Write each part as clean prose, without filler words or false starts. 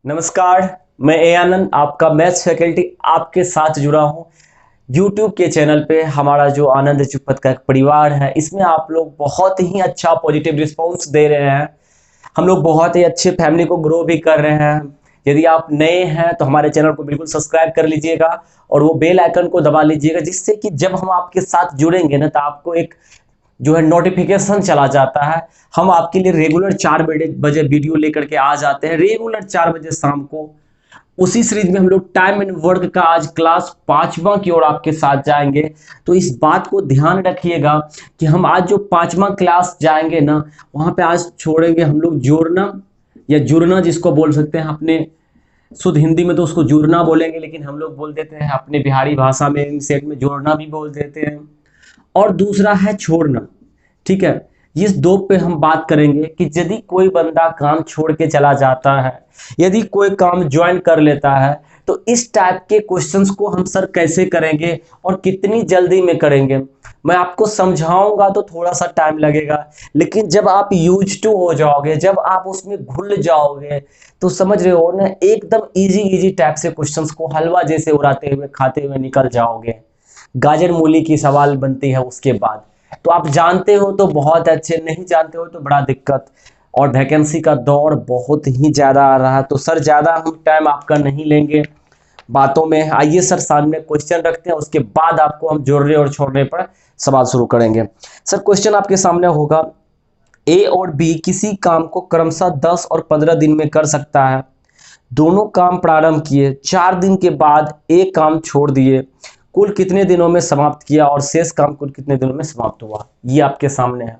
नमस्कार। मैं ए आनंद, आपका मैथ्स फैकल्टी आपके साथ जुड़ा हूं। यूट्यूब के चैनल पे हमारा जो आनंद चुपत का एक परिवार है, इसमें आप लोग बहुत ही अच्छा पॉजिटिव रिस्पांस दे रहे हैं। हम लोग बहुत ही अच्छे फैमिली को ग्रो भी कर रहे हैं। यदि आप नए हैं तो हमारे चैनल को बिल्कुल सब्सक्राइब कर लीजिएगा और वो बेल आइकन को दबा लीजिएगा, जिससे कि जब हम आपके साथ जुड़ेंगे ना तो आपको एक जो है नोटिफिकेशन चला जाता है। हम आपके लिए रेगुलर 4 बजे वीडियो लेकर के आ जाते हैं, रेगुलर 4 बजे शाम को। उसी सीरीज में हम लोग टाइम एंड वर्क का आज क्लास 5वां की ओर आपके साथ जाएंगे। तो इस बात को ध्यान रखिएगा कि हम आज जो 5वां क्लास जाएंगे ना, वहां पे आज छोड़ेंगे हम लोग जोड़ना या जुड़ना, जिसको बोल सकते हैं अपने शुद्ध हिंदी में तो उसको जुड़ना बोलेंगे, लेकिन हम लोग बोल देते हैं अपने बिहारी भाषा में, इन सेट में जोड़ना भी बोल देते हैं। और दूसरा है छोड़ना। ठीक है, इस दो पे हम बात करेंगे कि यदि कोई बंदा काम छोड़ के चला जाता है, यदि कोई काम ज्वाइन कर लेता है, तो इस टाइप के क्वेश्चंस को हम सर कैसे करेंगे और कितनी जल्दी में करेंगे। मैं आपको समझाऊंगा तो थोड़ा सा टाइम लगेगा, लेकिन जब आप यूज टू हो जाओगे, जब आप उसमें घुल जाओगे, तो समझ रहे हो ना, एकदम इजी इजी टाइप से क्वेश्चंस को हलवा जैसे उड़ाते हुए खाते हुए निकल जाओगे। गाजर मूली की सवाल बनती है उसके बाद। तो आप जानते हो तो बहुत अच्छे, नहीं जानते हो तो बड़ा दिक्कत। और वैकेंसी का दौर बहुत ही ज्यादा आ रहा है, तो सर ज्यादा हम टाइम आपका नहीं लेंगे बातों में। आइए सर सामने क्वेश्चन रखते हैं, उसके बाद आपको हम जोड़ने और छोड़ने पर सवाल शुरू करेंगे। सर क्वेश्चन आपके सामने होगा, ए और बी किसी काम को क्रमशः 10 और 15 दिन में कर सकता है। दोनों काम प्रारंभ किए, 4 दिन के बाद एक काम छोड़ दिए, कुल कितने दिनों में समाप्त किया और शेष काम कुल कितने दिनों में समाप्त हुआ। ये आपके सामने है।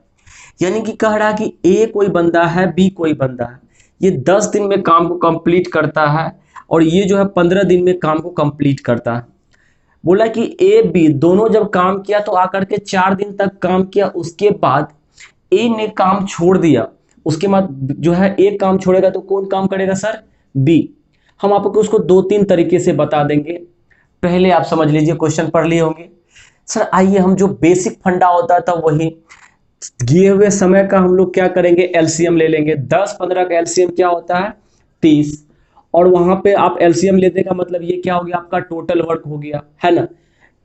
यानी कि कह रहा है कि ए कोई बंदा है, बी कोई बंदा है, ये 10 दिन में काम को कंप्लीट करता है और ये जो है 15 दिन में काम को कंप्लीट करता है। बोला कि ए बी दोनों जब काम किया तो आकर के 4 दिन तक काम किया, उसके बाद ए ने काम छोड़ दिया। उसके बाद जो है एक काम छोड़ेगा तो कौन काम करेगा सर, बी। हम आपको उसको 2-3 तरीके से बता देंगे। पहले आप समझ लीजिए, क्वेश्चन पढ़ लिए होंगे। सर आइए हम जो बेसिक फंडा होता था वही, दिए हुए समय का हम लोग क्या करेंगे, एलसीएम ले लेंगे। 10-15 का एलसीएम क्या होता है, 30। और वहां पे आप एलसीएम लेने का मतलब ये क्या हो गया, आपका टोटल वर्क हो गया है ना।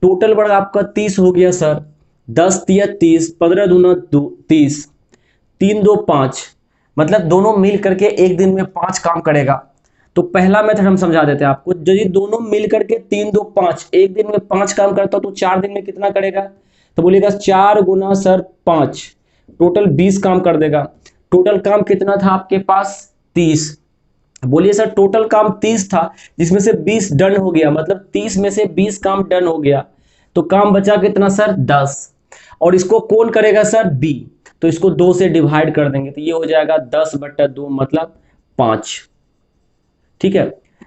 टोटल वर्क आपका 30 हो गया सर। 10 × 30, 15 × 2 30, 3 × 2 = 5। मतलब दोनों मिल करके एक दिन में 5 काम करेगा। तो पहला मेथड हम समझा देते हैं आपको, यदि दोनों मिल करके 3 × 2 = 5 एक दिन में 5 काम करता तो 4 दिन में कितना करेगा, तो बोलिएगा 4 × 5, टोटल 20 काम कर देगा। टोटल काम कितना था आपके पास, 30। बोलिए सर टोटल काम 30 था, जिसमें से 20 डन हो गया, मतलब 30 में से 20 काम डन हो गया, तो काम बचा कितना सर, 10। और इसको कौन करेगा सर, बी। तो इसको 2 से डिवाइड कर देंगे तो ये हो जाएगा 10/2 मतलब 5। ठीक है,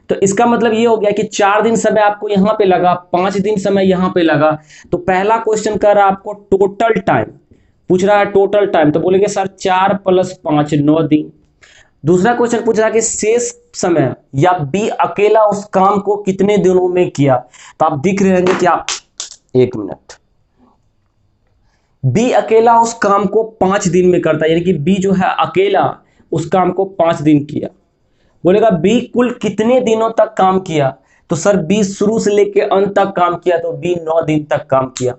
तो इसका मतलब ये हो गया कि 4 दिन समय आपको यहां पे लगा, 5 दिन समय यहां पे लगा। तो पहला क्वेश्चन कर रहा है आपको टोटल टाइम, पूछ रहा है टोटल टाइम, तो बोलेंगे सर 4 + 5 9 दिन। दूसरा क्वेश्चन पूछ रहा है कि शेष समय या बी अकेला उस काम को कितने दिनों में किया। तो आप दिख रहे होंगे कि आप, एक मिनट, बी अकेला उस काम को 5 दिन में करता है, यानी कि बी जो है अकेला उस काम को 5 दिन किया। बोलेगा बी कुल कितने दिनों तक काम किया, तो सर बी शुरू से लेके अंत तक काम किया, तो बी 9 दिन तक काम किया।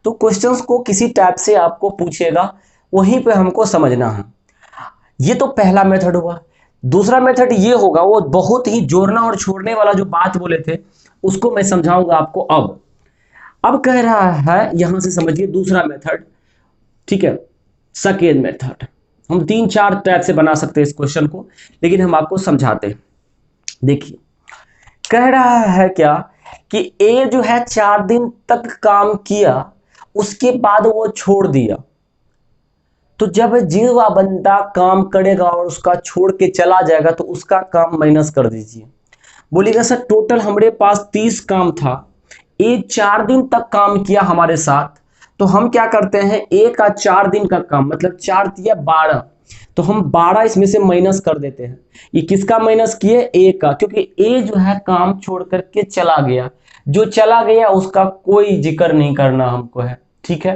तो क्वेश्चंस को किसी टाइप से आपको पूछेगा, वहीं पे हमको समझना है। ये तो पहला मेथड हुआ। दूसरा मेथड ये होगा, वो बहुत ही जोड़ना और छोड़ने वाला जो बात बोले थे उसको मैं समझाऊंगा आपको। अब कह रहा है, यहां से समझिए दूसरा मेथड। ठीक है, सेकेंड मेथड हम 3-4 टाइप से बना सकते हैं इस क्वेश्चन को, लेकिन हम आपको समझाते हैं। देखिए कह रहा है क्या कि ए जो है 4 दिन तक काम किया, उसके बाद वो छोड़ दिया। तो जब जीवा बंदा काम करेगा और उसका छोड़ के चला जाएगा तो उसका काम माइनस कर दीजिए। बोलिएगा सर टोटल हमारे पास 30 काम था, ए 4 दिन तक काम किया हमारे साथ, तो हम क्या करते हैं, ए का 4 दिन का काम मतलब 4×3 = 12, तो हम 12 इसमें से माइनस कर देते हैं। ये किसका माइनस किए, ए का, क्योंकि ए जो है काम छोड़ करके चला गया। जो चला गया उसका कोई जिक्र नहीं करना हमको है। ठीक है,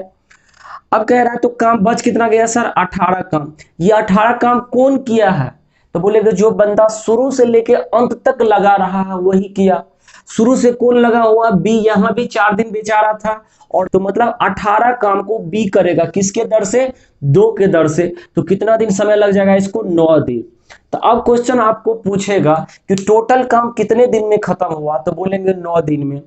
अब कह रहा है तो काम बच कितना गया सर, 18 काम। ये 18 काम कौन किया है, तो बोलेगा जो बंदा शुरू से लेके अंत तक लगा रहा है वही किया। शुरू से कौन लगा हुआ? बी। यहां भी 4 दिन बेचारा था, और तो मतलब 18 काम को बी करेगा। किसके दर से? 2 के दर से। तो कितना दिन समय लग जाएगा इसको? 9 दिन। तो अब क्वेश्चन आपको पूछेगा कि टोटल काम कितने दिन में खत्म हुआ, तो बोलेंगे 9 दिन में।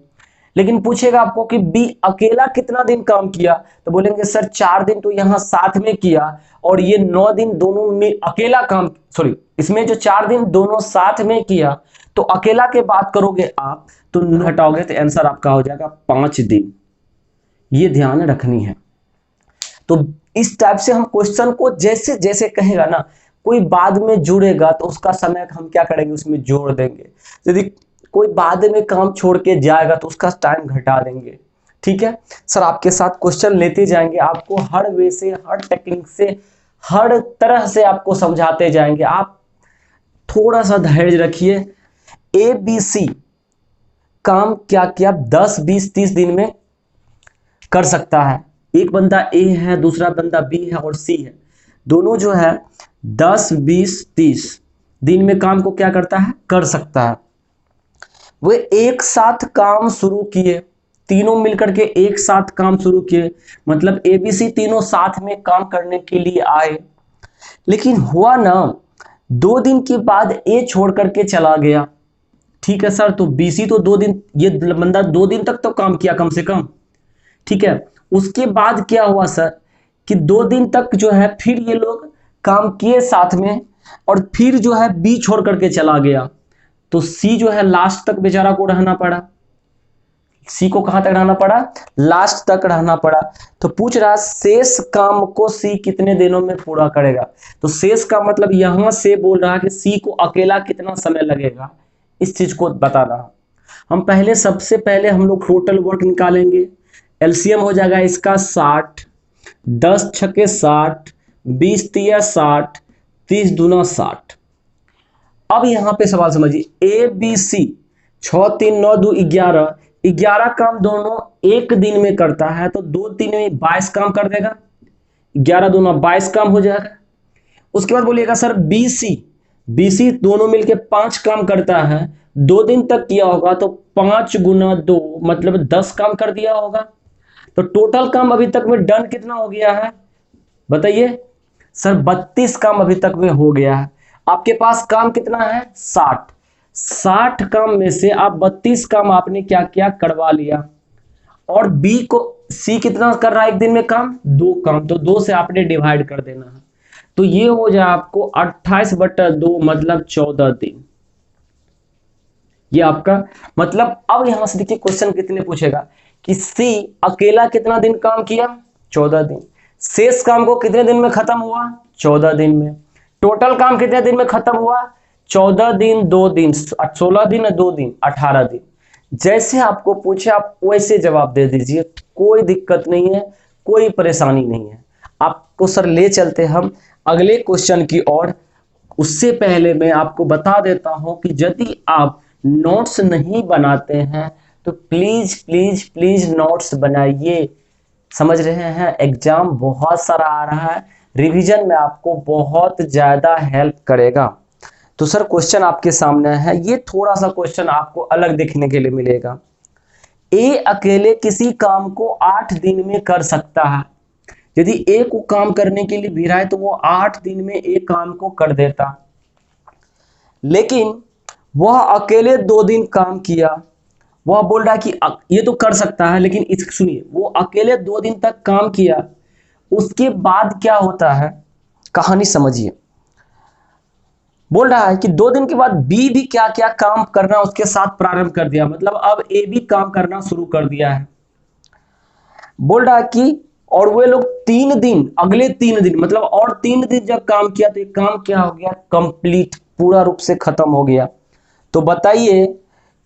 लेकिन पूछेगा आपको कि बी अकेला कितना दिन काम किया, तो बोलेंगे सर 4 दिन तो यहां साथ में किया, और ये 9 दिन दोनों में अकेला काम, सॉरी, इसमें जो 4 दिन दोनों साथ में किया, तो अकेला के बात करोगे आप तो हटाओगे तो आंसर आपका हो जाएगा 5 दिन। ये ध्यान रखनी है। तो इस टाइप से हम क्वेश्चन को जैसे जैसे कहेगा ना, कोई बाद में जुड़ेगा तो उसका समय हम क्या करेंगे, उसमें जोड़ देंगे। यदि कोई बाद में काम छोड़ के जाएगा तो उसका टाइम घटा देंगे। ठीक है सर, आपके साथ क्वेश्चन लेते जाएंगे, आपको हर वे से, हर टेक्निक से, हर तरह से आपको समझाते जाएंगे। आप थोड़ा सा धैर्य रखिए। ABC काम क्या क्या 10, 20, 30 दिन में कर सकता है। एक बंदा ए है, दूसरा बंदा बी है और सी है, दोनों जो है 10, 20, 30 दिन में काम को क्या करता है, कर सकता है। वे एक साथ काम शुरू किए, तीनों मिलकर के एक साथ काम शुरू किए, मतलब ABC तीनों साथ में काम करने के लिए आए। लेकिन हुआ ना, 2 दिन के बाद ए छोड़ करके चला गया। ठीक है सर, तो BC तो 2 दिन, ये बंदा 2 दिन तक तो काम किया कम से कम। ठीक है, उसके बाद क्या हुआ सर कि 2 दिन तक जो है फिर ये लोग काम किए साथ में, और फिर जो है बी छोड़ करके चला गया, तो सी जो है लास्ट तक बेचारा को रहना पड़ा। सी को कहां तक रहना पड़ा? लास्ट तक रहना पड़ा। तो पूछ रहा शेष काम को सी कितने दिनों में पूरा करेगा। तो शेष का मतलब यहां से बोल रहा है कि सी को अकेला कितना समय लगेगा, इस चीज को बताना। हम पहले, सबसे पहले हम लोग टोटल वर्क निकालेंगे। एलसीएम हो जाएगा इसका 60, 10 छके 60, 20 तिया 60, 30 दूना 60। अब यहां पे सवाल समझिए, ABC 6, 3, 9, 2, 11, 11 काम दोनों एक दिन में करता है, तो 2 दिन में 22 काम कर देगा। 11 दूना 22 काम हो जाएगा। उसके बाद बोलिएगा सर BC दोनों मिलके 5 काम करता है, 2 दिन तक किया होगा, तो 5 गुना 2 मतलब 10 काम कर दिया होगा। तो टोटल काम अभी तक में डन कितना हो गया है बताइए सर? 32 काम अभी तक में हो गया है। आपके पास काम कितना है? 60 काम में से आप 32 काम आपने क्या क्या करवा लिया, और बी को, सी कितना कर रहा है एक दिन में काम? 2 काम, तो 2 से आपने डिवाइड कर देना है। तो ये हो जाए आपको 28/2 मतलब 14 दिन। ये आपका मतलब। अब यहां से देखिए क्वेश्चन कितने पूछेगा कि सी अकेला कितना दिन काम किया? 14 दिन। शेष काम को कितने दिन में खत्म हुआ? 14 दिन में। टोटल काम कितने दिन में खत्म हुआ? 14 दिन, 2 दिन, 16 दिन, 2 दिन, 18 दिन। जैसे आपको पूछे आप वैसे जवाब दे दीजिए, कोई दिक्कत नहीं है, कोई परेशानी नहीं है। आपको सर ले चलते हम अगले क्वेश्चन की ओर। उससे पहले मैं आपको बता देता हूं कि यदि आप नोट्स नहीं बनाते हैं तो प्लीज प्लीज प्लीज नोट्स बनाइए। समझ रहे हैं, एग्जाम बहुत सारा आ रहा है, रिवीजन में आपको बहुत ज्यादा हेल्प करेगा। तो सर क्वेश्चन आपके सामने है, ये थोड़ा सा क्वेश्चन आपको अलग देखने के लिए मिलेगा। ए अकेले किसी काम को 8 दिन में कर सकता है। यदि ए को काम करने के लिए भिड़ा है तो वो 8 दिन में एक काम को कर देता, लेकिन वह अकेले 2 दिन काम किया। वह बोल रहा है कि ये तो कर सकता है, लेकिन इस सुनिए, वो अकेले 2 दिन तक काम किया, उसके बाद क्या होता है कहानी समझिए। बोल रहा है कि 2 दिन के बाद बी भी क्या क्या काम करना उसके साथ प्रारंभ कर दिया, मतलब अब ए भी काम करना शुरू कर दिया है। बोल रहा है कि और वे लोग 3 दिन, अगले 3 दिन मतलब और 3 दिन जब काम किया तो ये काम क्या हो गया? कंप्लीट, पूरा रूप से खत्म हो गया। तो बताइए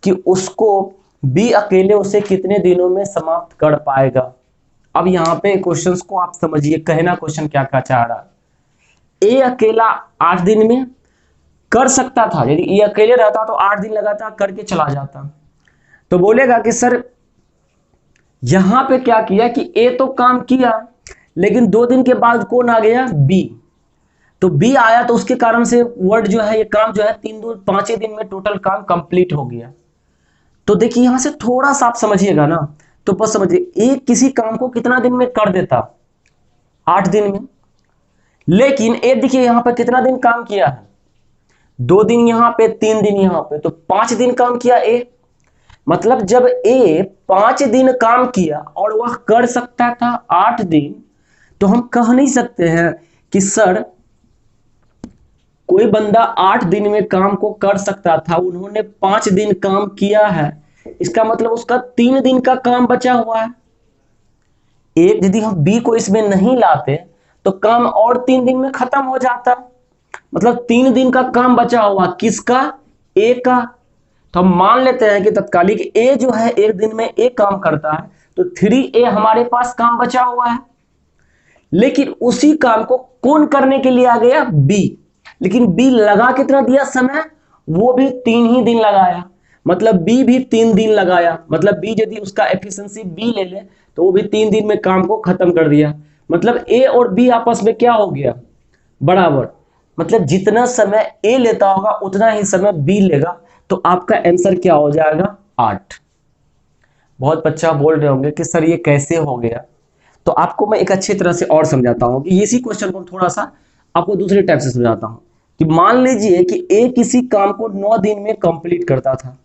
कि उसको बी अकेले उसे कितने दिनों में समाप्त कर पाएगा। अब यहां पे क्वेश्चंस को आप समझिए, कहना क्वेश्चन क्या क्या चाह रहा है। ए अकेला 8 दिन में कर सकता था, यदि ये अकेले रहता तो 8 दिन लगातार करके चला जाता। तो बोलेगा कि सर यहां पे क्या किया कि ए तो काम किया, लेकिन 2 दिन के बाद कौन आ गया? बी। तो बी आया तो उसके कारण से वर्ड जो है, ये काम जो है 5 दिन में टोटल काम कंप्लीट हो गया। तो देखिए यहां से थोड़ा सा आप समझिएगा ना, तो बस समझिए एक किसी काम को कितना दिन में कर देता, 8 दिन में। लेकिन ए देखिए यहां पर कितना दिन काम किया है, 2 दिन यहां पे, 3 दिन यहां पे, तो 5 दिन काम किया ए। मतलब जब ए 5 दिन काम किया और वह कर सकता था 8 दिन, तो हम कह नहीं सकते हैं कि सर कोई बंदा 8 दिन में काम को कर सकता था, उन्होंने 5 दिन काम किया है, इसका मतलब उसका 3 दिन का काम बचा हुआ है। एक यदि हम बी को इसमें नहीं लाते तो काम और 3 दिन में खत्म हो जाता, मतलब 3 दिन का काम बचा हुआ किसका, ए का। तो हम मान लेते हैं कि तत्कालिक ए जो है 1 दिन में ए काम करता है, तो 3A हमारे पास काम बचा हुआ है। लेकिन उसी काम को कौन करने के लिए आ गया, बी। लेकिन बी लगा कितना दिया समय, वो भी 3 ही दिन लगाया, मतलब बी भी 3 दिन लगाया। मतलब बी यदि उसका एफिशिएंसी बी ले ले तो वो भी 3 दिन में काम को खत्म कर दिया। मतलब ए और बी आपस में क्या हो गया, बराबर। मतलब जितना समय ए लेता होगा उतना ही समय बी लेगा, तो आपका आंसर क्या हो जाएगा, 8। बहुत बच्चा बोल रहे होंगे कि सर ये कैसे हो गया, तो आपको मैं एक अच्छी तरह से और समझाता हूं कि इसी क्वेश्चन को थोड़ा सा आपको दूसरे टाइप से समझाता हूं। कि मान लीजिए कि ए किसी काम को 9 दिन में कंप्लीट करता था,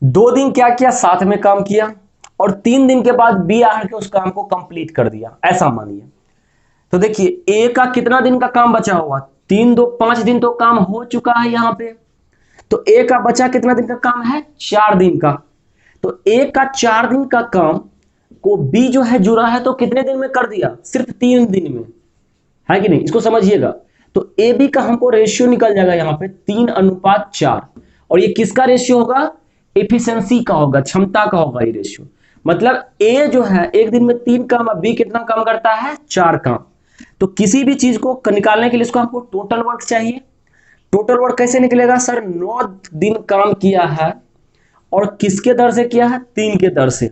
2 दिन क्या किया, साथ में काम किया, और 3 दिन के बाद बी आकर के उस काम को कंप्लीट कर दिया, ऐसा मानिए। तो देखिए ए का कितना दिन का काम बचा हुआ, 3 2 5 दिन तो काम हो चुका है यहां पे। तो ए का बचा कितना दिन का काम है, 4 दिन का। तो ए का 4 दिन का काम को बी जो है जुड़ा है तो कितने दिन में कर दिया, सिर्फ 3 दिन में, है कि नहीं, इसको समझिएगा। तो ए बी का हमको रेशियो निकल जाएगा यहां पे 3:4, और ये किसका रेशियो होगा, एफिशिएंसी का होगा, क्षमता का होगा ये रेशियो। मतलब ए जो है 1 दिन में 3 काम, बी कितना काम करता है, 4 काम। तो किसी भी चीज को निकालने के लिए इसको हमको टोटल वर्क चाहिए। टोटल वर्क कैसे निकलेगा, सर 9 दिन काम किया है और किसके दर से किया है, 3 के दर से,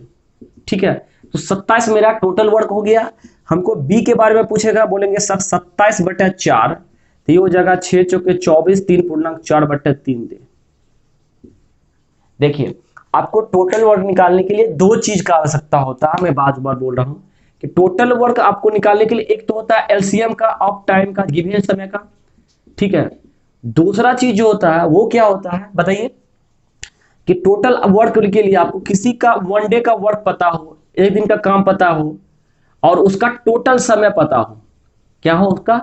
ठीक है। तो 27 मेरा टोटल वर्क हो गया। हमको बी के बारे में पूछेगा, बोलेंगे सर 27/4, तो ये हो जाएगा 6 चौके 24, 3.4/3 दे। देखिए आपको टोटल वर्क निकालने के लिए 2 चीज का आवश्यकता होता है, मैं बार बार बोल रहा हूं कि टोटल वर्क आपको निकालने के लिए एक तो होता है एलसीएम का, ऑफ टाइम का, गिवन समय का, ठीक है। दूसरा चीज जो होता है वो क्या होता है बताइए, कि टोटल वर्क के लिए आपको किसी का 1 डे का वर्क पता हो, 1 दिन का काम पता हो, और उसका टोटल समय पता हो, क्या हो, उसका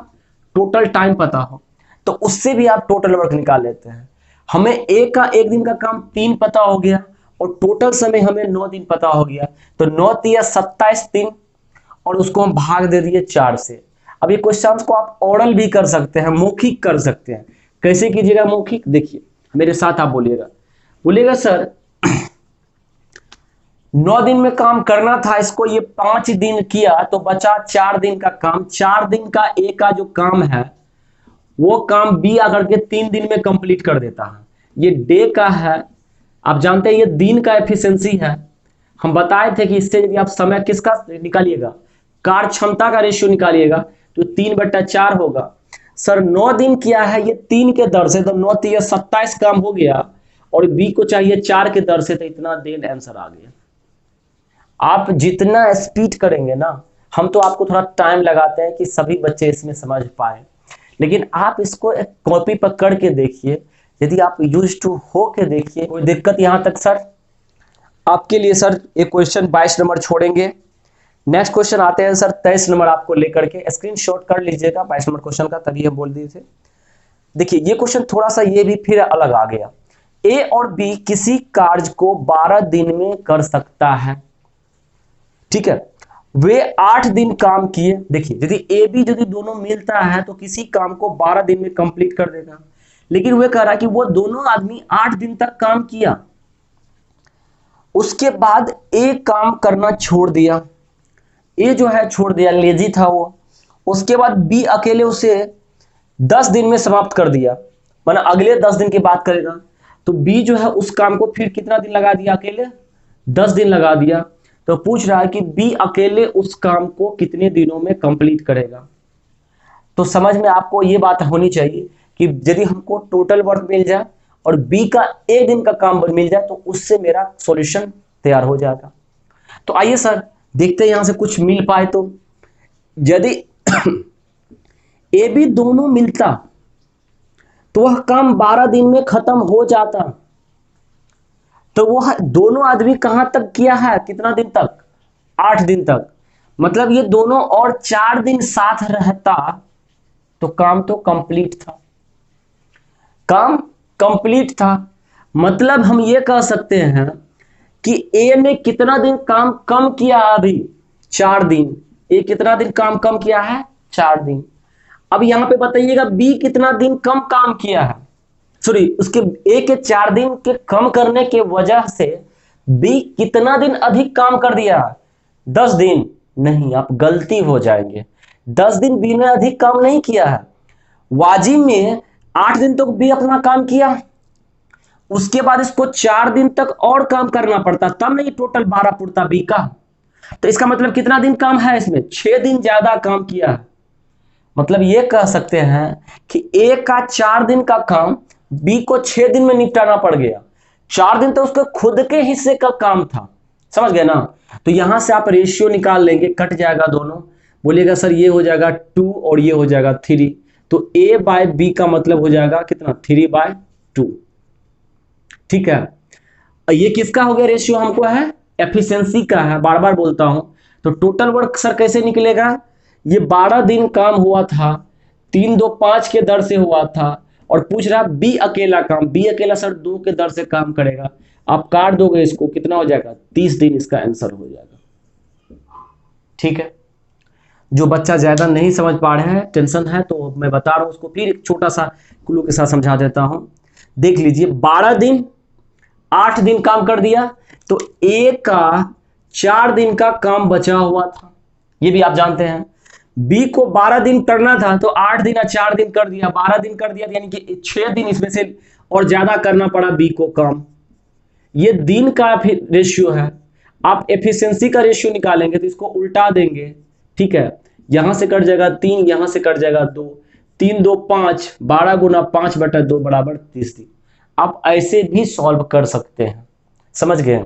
टोटल टाइम पता हो, तो उससे भी आप टोटल वर्क निकाल लेते हैं। हमें ए का 1 दिन का काम 3 पता हो गया और टोटल समय हमें 9 दिन पता हो गया, तो 9 तिया 27 दिन, और उसको हम भाग दे दिए 4 से। अब ये क्वेश्चन को आप ओरल भी कर सकते हैं, मौखिक कर सकते हैं। कैसे कीजिएगा मौखिक, देखिए मेरे साथ आप बोलिएगा, बोलिएगा सर 9 दिन में काम करना था इसको, ये 5 दिन किया तो बचा 4 दिन का काम। 4 दिन का ए का जो काम है वो काम बी आकर के 3 दिन में कंप्लीट कर देता है। ये डे का है, आप जानते हैं ये दिन का एफिशिएंसी है। हम बताए थे कि इससे यदि आप समय किसका निकालिएगा, कार्य क्षमता का रेशियो निकालिएगा, तो 3/4 होगा। सर 9 दिन किया है ये 3 के दर से, तो 9 तिया 27 काम हो गया, और बी को चाहिए 4 के दर से, तो इतना देर आंसर आ गया। आप जितना स्पीड करेंगे ना, हम तो आपको थोड़ा टाइम लगाते हैं कि सभी बच्चे इसमें समझ पाए, लेकिन आप इसको एक कॉपी पर करके देखिए, यदि आप यूज टू हो के देखिए, कोई दिक्कत यहां तक सर आपके लिए। सर एक क्वेश्चन 22 नंबर छोड़ेंगे, नेक्स्ट क्वेश्चन आते हैं सर 23 नंबर आपको लेकर के, स्क्रीनशॉट कर लीजिएगा 22 नंबर क्वेश्चन का, तभी हम बोल दिए थे। देखिए ये क्वेश्चन थोड़ा सा ये भी फिर अलग आ गया। ए और बी किसी कार्य को 12 दिन में कर सकता है, ठीक है। वे 8 दिन काम किए। देखिए यदि ए बी यदि दोनों मिलता है तो किसी काम को 12 दिन में कंप्लीट कर देगा, लेकिन वे कह रहा है कि वो दोनों आदमी 8 दिन तक काम किया, उसके बाद ए काम करना छोड़ दिया, ए जो है छोड़ दिया, लेजी था वो। उसके बाद बी अकेले उसे 10 दिन में समाप्त कर दिया, माना अगले 10 दिन की बात करेगा, तो बी जो है उस काम को फिर कितना दिन लगा दिया, अकेले 10 दिन लगा दिया। तो पूछ रहा है कि बी अकेले उस काम को कितने दिनों में कंप्लीट करेगा। तो समझ में आपको ये बात होनी चाहिए कि यदि हमको टोटल वर्क मिल जाए और बी का एक दिन का काम मिल जाए तो उससे मेरा सॉल्यूशन तैयार हो जाएगा। तो आइए सर देखते हैं यहां से कुछ मिल पाए तो। यदि ए बी दोनों मिलता तो वह काम 12 दिन में खत्म हो जाता। तो वह दोनों आदमी कहां तक किया है, कितना दिन तक, 8 दिन तक। मतलब ये दोनों और 4 दिन साथ रहता तो काम तो कंप्लीट था, काम कंप्लीट था। मतलब हम ये कह सकते हैं कि ए ने कितना दिन काम कम किया, अभी 4 दिन। ए कितना दिन काम कम किया है, 4 दिन। अब यहां पे बताइएगा बी कितना दिन कम काम किया है, सॉरी उसके ए के 4 दिन के कम करने के वजह से बी कितना दिन अधिक काम कर दिया, 10 दिन। नहीं, आप गलती हो जाएंगे, 10 दिन बी ने अधिक काम नहीं किया है। वाजिब में 8 दिन तक बी अपना काम किया, उसके बाद इसको 4 दिन तक और काम करना पड़ता, तब नहीं टोटल 12 पुरता बी का। तो इसका मतलब कितना दिन काम है इसमें, 6 दिन ज्यादा काम किया है। मतलब ये कह सकते हैं कि ए का 4 दिन का काम बी को 6 दिन में निपटाना पड़ गया। 4 दिन तो उसके खुद के हिस्से का काम था, समझ गए ना। तो यहां से आप रेशियो निकाल लेंगे, कट जाएगा दोनों। बोलिएगा सर ये हो जाएगा 2 और ये हो जाएगा 3, तो ए बाय बी का मतलब हो जाएगा कितना, 3/2। ठीक है, ये किसका हो गया रेशियो, हमको है एफिशिएंसी का है, बार बार बोलता हूं। तो टोटल वर्क सर कैसे निकलेगा, ये 12 दिन काम हुआ था, 3 2 5 के दर से हुआ था, और पूछ रहा बी अकेला काम, बी अकेला सर 2 के दर से काम करेगा। आप काट दोगे इसको, कितना हो जाएगा, 30 दिन इसका आंसर हो जाएगा। ठीक है, जो बच्चा ज्यादा नहीं समझ पा रहे हैं, टेंशन है, तो मैं बता रहा हूं उसको फिर एक छोटा सा क्लू के साथ समझा देता हूं। देख लीजिए 12 दिन 8 दिन काम कर दिया, तो ए का 4 दिन का काम बचा हुआ था, ये भी आप जानते हैं। बी को 12 दिन करना था, तो 8 दिन या 4 दिन कर दिया, 12 दिन कर दिया, यानी कि 6 दिन इसमें से और ज्यादा करना पड़ा बी को काम। ये दिन का रेशियो है। आप एफिशिएंसी का रेशियो निकालेंगे तो इसको उल्टा देंगे, ठीक है। यहां से कट जाएगा 3, यहां से कट जाएगा 2, 3 2 5, 12 गुना 5/2 बराबर 30 दिन। आप ऐसे भी सॉल्व कर सकते हैं, समझ गए।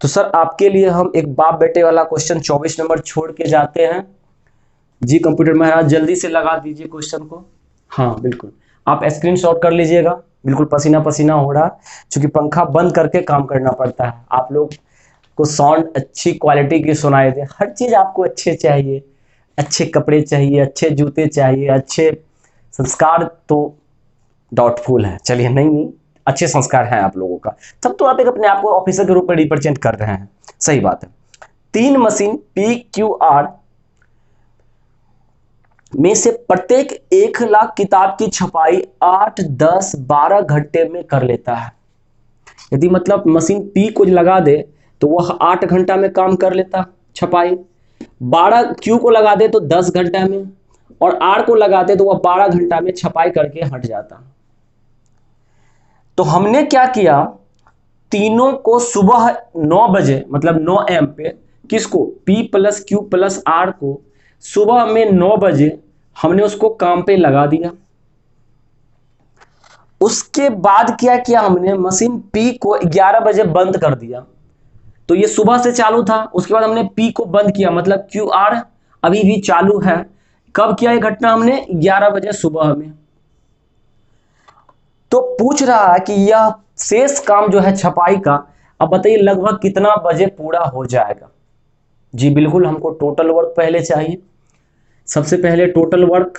तो सर आपके लिए हम एक बाप बेटे वाला क्वेश्चन 24 नंबर छोड़ के जाते हैं। जी कंप्यूटर महाराज जल्दी से लगा दीजिए क्वेश्चन को। हाँ बिल्कुल, आप स्क्रीनशॉट कर लीजिएगा। बिल्कुल पसीना पसीना हो रहा, क्योंकि पंखा बंद करके काम करना पड़ता है। आप लोग को साउंड अच्छी क्वालिटी की सुनाई दे, हर चीज आपको अच्छे चाहिए, अच्छे कपड़े चाहिए, अच्छे जूते चाहिए, अच्छे संस्कार तो डाउटफुल है, चलिए नहीं अच्छे संस्कार हैं आप लोगों का, तब तो आप एक अपने आप को ऑफिसर के रूप में रिप्रेजेंट कर रहे हैं, सही बात है। 3 मशीन PQR में से प्रत्येक 1 लाख किताब की छपाई 8 10 12 घंटे में कर लेता है। यदि मतलब मशीन P को लगा दे तो वह 8 घंटा में काम कर लेता छपाई, 12 Q को लगा दे तो 10 घंटा में, और R को लगा दे तो वह 12 घंटा में छपाई करके हट जाता। तो हमने क्या किया, तीनों को सुबह 9 बजे मतलब 9 AM पे, किसको P + Q + R को सुबह में 9 बजे हमने उसको काम पे लगा दिया। उसके बाद क्या किया हमने, मशीन P को 11 बजे बंद कर दिया। तो ये सुबह से चालू था, उसके बाद हमने P को बंद किया, मतलब QR अभी भी चालू है। कब किया ये घटना हमने, 11 बजे सुबह में। तो पूछ रहा है कि यह शेष काम जो है छपाई का, अब बताइए लगभग कितना बजे पूरा हो जाएगा। जी बिल्कुल, हमको टोटल वर्क पहले चाहिए। सबसे पहले टोटल वर्क,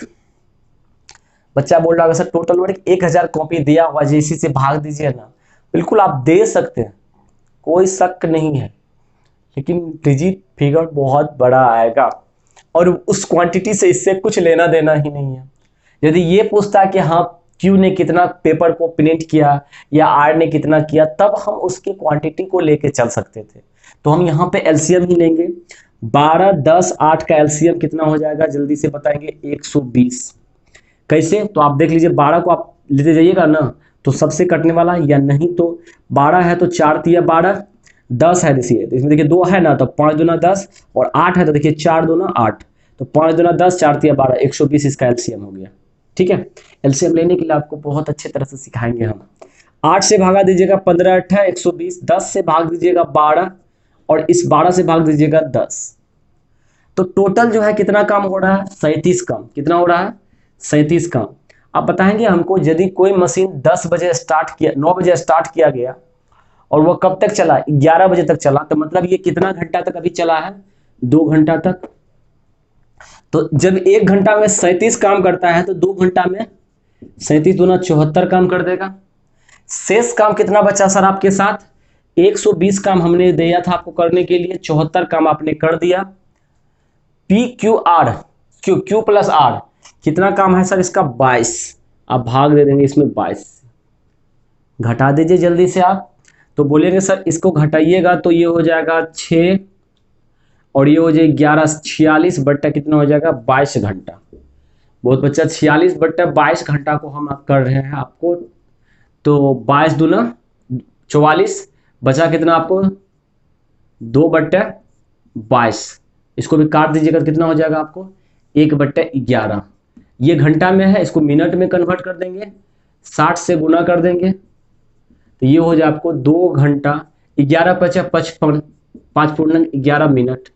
बच्चा बोल रहा है सर टोटल वर्क 1000 कॉपी दिया हुआ जी, इसी से भाग दीजिए ना। बिल्कुल आप दे सकते हैं, कोई शक नहीं है, लेकिन डिजिट फिगर बहुत बड़ा आएगा और उस क्वांटिटी से इससे कुछ लेना देना ही नहीं है। यदि ये पूछता कि हाँ Q ने कितना पेपर को प्रिंट किया या R ने कितना किया, तब हम उसके क्वांटिटी को लेके चल सकते थे। तो हम यहाँ पे एलसीएम ही लेंगे, 12 10 8 का एलसीएम कितना हो जाएगा, जल्दी से बताएंगे, 120। कैसे, तो आप देख लीजिए, 12 को आप लेते जाइएगा ना तो सबसे कटने वाला, या नहीं तो 12 है तो 4 तिया 12, 10 है देखिए, इसमें देखिए 2 है ना तो 5 दूना 10, और 8 है तो देखिए 4 दूना 8, तो 5 दूना 10, 4 तिया 12, 120 इसका एलसीएम हो गया। ठीक है, एलसीएम लेने के लिए आपको बहुत अच्छे तरह से सिखाएंगे हम। 8 से भागा दीजिएगा 15 8 120, 10 से भाग दीजिएगा 12 और इस 12 से भाग दीजिएगा 10। तो टोटल जो है कितना काम हो रहा है? 37 काम। कितना हो रहा है? 37 काम। आप बताएंगे हमको, यदि कोई मशीन 10 बजे स्टार्ट किया, 9 बजे स्टार्ट किया गया और वो कब तक चला? 11 बजे तक चला, तो मतलब ये कितना घंटा तक अभी चला है? 2 घंटा तक। तो जब 1 घंटा में 37 काम करता है तो 2 घंटा में 37 दूना 74 काम कर देगा। शेष काम कितना बचा सर आपके साथ? 120 काम हमने दिया था आपको करने के लिए, 74 काम आपने कर दिया। P Q R, Q plus R कितना काम है सर इसका? 22। आप भाग दे देंगे इसमें 22, घटा दीजिए जल्दी से आप। तो बोलेंगे सर इसको घटाइएगा तो ये हो जाएगा 6 और ये हो जाएगा 11, 46 बट्टा कितना हो जाएगा? 22 घंटा। बहुत बच्चा 46 बट्टा 22 घंटा को हम कर रहे हैं आपको। तो 22 दूना 44, बचा कितना आपको? 2/22। इसको भी काट दीजिएगा तो कितना हो जाएगा आपको? 1/11। ये घंटा में है, इसको मिनट में कन्वर्ट कर देंगे, 60 से गुना कर देंगे तो ये हो जाए आपको 2 घंटा 11 × 55, 5 × 11 मिनट।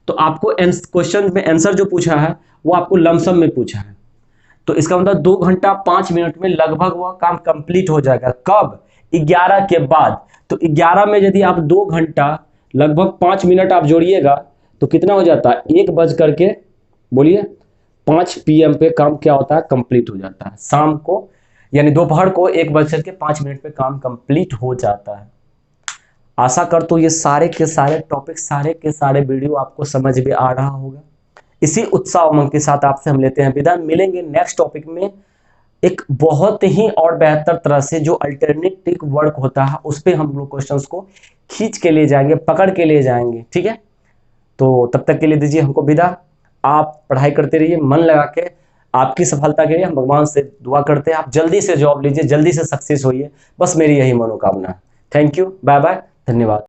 तो आपको क्वेश्चन में आंसर जो पूछा है वो आपको लमसम में पूछा है, तो इसका मतलब 2 घंटा 5 मिनट में लगभग वह काम कंप्लीट हो जाएगा। कब? 11 के बाद। तो 11 में यदि आप 2 घंटा लगभग 5 मिनट आप जोड़िएगा तो कितना हो जाता है? 1 बज करके बोलिए 5 PM पे काम क्या होता है? कंप्लीट हो जाता है। शाम को यानी दोपहर को 1:05 पे काम कंप्लीट हो जाता है। आशा कर तो ये सारे के सारे टॉपिक, सारे के सारे वीडियो आपको समझ में आ रहा होगा। इसी उत्साह उमंग के साथ आपसे हम लेते हैं विदा। मिलेंगे नेक्स्ट टॉपिक में एक बहुत ही और बेहतर तरह से, जो अल्टरनेटिव वर्क होता है उस पर हम लोग क्वेश्चंस को खींच के ले जाएंगे, पकड़ के ले जाएंगे। ठीक है, तो तब तक के लिए दीजिए हमको विदा। आप पढ़ाई करते रहिए मन लगा के। आपकी सफलता के लिए हम भगवान से दुआ करते हैं। आप जल्दी से जॉब लीजिए, जल्दी से सक्सेस होइए, बस मेरी यही मनोकामना है। थैंक यू, बाय बाय, धन्यवाद।